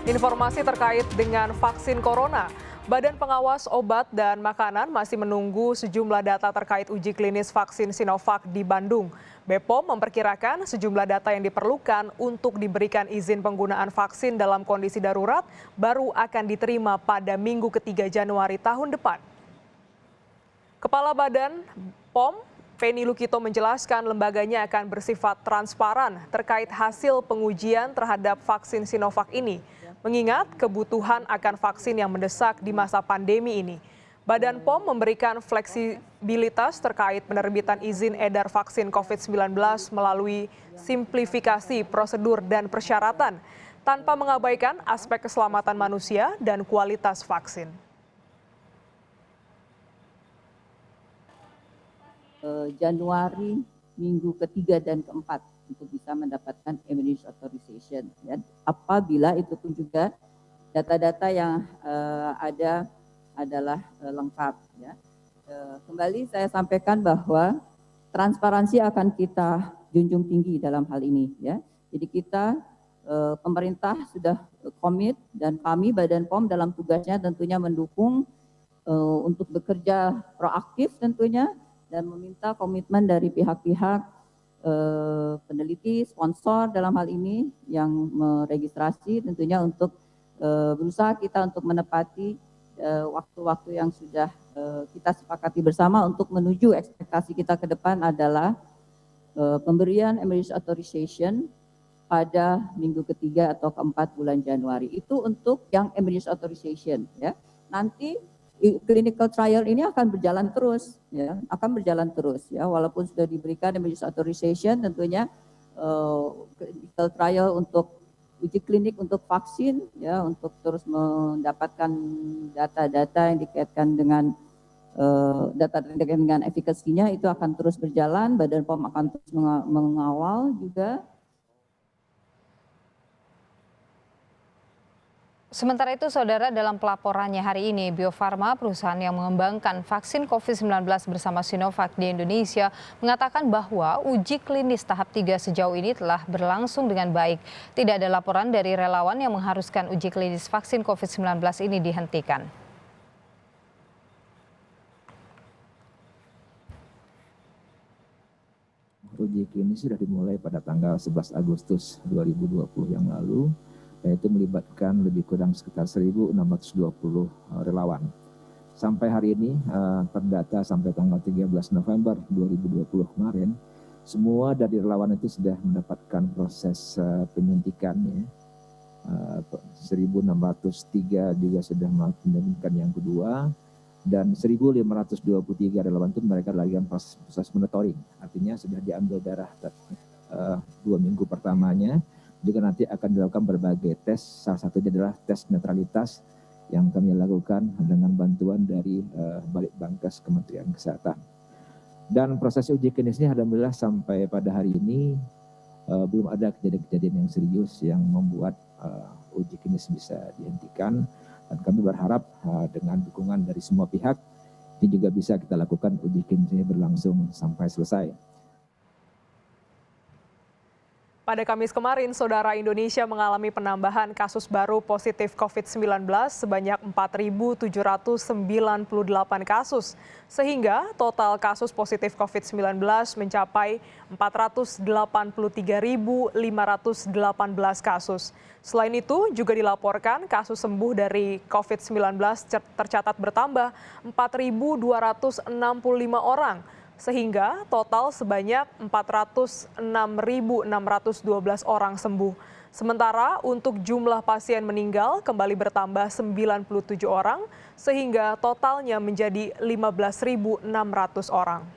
Informasi terkait dengan vaksin corona. Badan Pengawas Obat dan Makanan masih menunggu sejumlah data terkait uji klinis vaksin Sinovac di Bandung. BPOM memperkirakan sejumlah data yang diperlukan untuk diberikan izin penggunaan vaksin dalam kondisi darurat baru akan diterima pada Minggu ketiga Januari tahun depan. Kepala Badan POM, Penny Lukito menjelaskan lembaganya akan bersifat transparan terkait hasil pengujian terhadap vaksin Sinovac ini, mengingat kebutuhan akan vaksin yang mendesak di masa pandemi ini. Badan POM memberikan fleksibilitas terkait penerbitan izin edar vaksin COVID-19 melalui simplifikasi prosedur dan persyaratan, tanpa mengabaikan aspek keselamatan manusia dan kualitas vaksin. Januari minggu ketiga dan keempat untuk bisa mendapatkan emergency authorization. Ya. Apabila itu pun juga data-data yang ada adalah lengkap. Ya. Kembali saya sampaikan bahwa transparansi akan kita junjung tinggi dalam hal ini. Ya. Jadi kita pemerintah sudah komit dan kami Badan POM dalam tugasnya tentunya mendukung untuk bekerja proaktif tentunya dan meminta komitmen dari pihak-pihak peneliti, sponsor dalam hal ini yang meregistrasi tentunya untuk berusaha kita untuk menepati waktu-waktu yang sudah kita sepakati bersama untuk menuju ekspektasi kita ke depan adalah pemberian emergency authorization pada minggu ketiga atau keempat bulan Januari. Itu untuk yang emergency authorization. Ya. Nanti clinical trial ini akan berjalan terus, ya, walaupun sudah diberikan emergency authorization, tentunya clinical trial untuk uji klinik untuk vaksin, ya, untuk terus mendapatkan data-data yang dikaitkan dengan dengan efikasinya itu akan terus berjalan. Badan POM akan terus mengawal juga. Sementara itu, Saudara, dalam pelaporannya hari ini, Bio Farma, perusahaan yang mengembangkan vaksin COVID-19 bersama Sinovac di Indonesia, mengatakan bahwa uji klinis tahap 3 sejauh ini telah berlangsung dengan baik. Tidak ada laporan dari relawan yang mengharuskan uji klinis vaksin COVID-19 ini dihentikan. Uji klinis sudah dimulai pada tanggal 11 Agustus 2020 yang lalu, yaitu melibatkan lebih kurang sekitar 1.620 relawan. Sampai hari ini, terdata sampai tanggal 13 November 2020 kemarin, semua dari relawan itu sudah mendapatkan proses penyuntikan. Ya. 1.603 juga sudah menyuntikan yang kedua, dan 1.523 relawan itu mereka lakukan proses monitoring. Artinya sudah diambil darah 2 minggu pertamanya. Juga nanti akan dilakukan berbagai tes, salah satunya adalah tes netralitas yang kami lakukan dengan bantuan dari Balitbangkes Kementerian Kesehatan. Dan proses uji klinis ini alhamdulillah sampai pada hari ini belum ada kejadian-kejadian yang serius yang membuat uji klinis bisa dihentikan. Dan kami berharap dengan dukungan dari semua pihak ini juga bisa kita lakukan uji klinis ini berlangsung sampai selesai. Pada Kamis kemarin, Saudara, Indonesia mengalami penambahan kasus baru positif COVID-19 sebanyak 4.798 kasus, sehingga total kasus positif COVID-19 mencapai 483.518 kasus. Selain itu, juga dilaporkan kasus sembuh dari COVID-19 tercatat bertambah 4.265 orang, sehingga total sebanyak 406.612 orang sembuh. Sementara untuk jumlah pasien meninggal kembali bertambah 97 orang, sehingga totalnya menjadi 15.600 orang.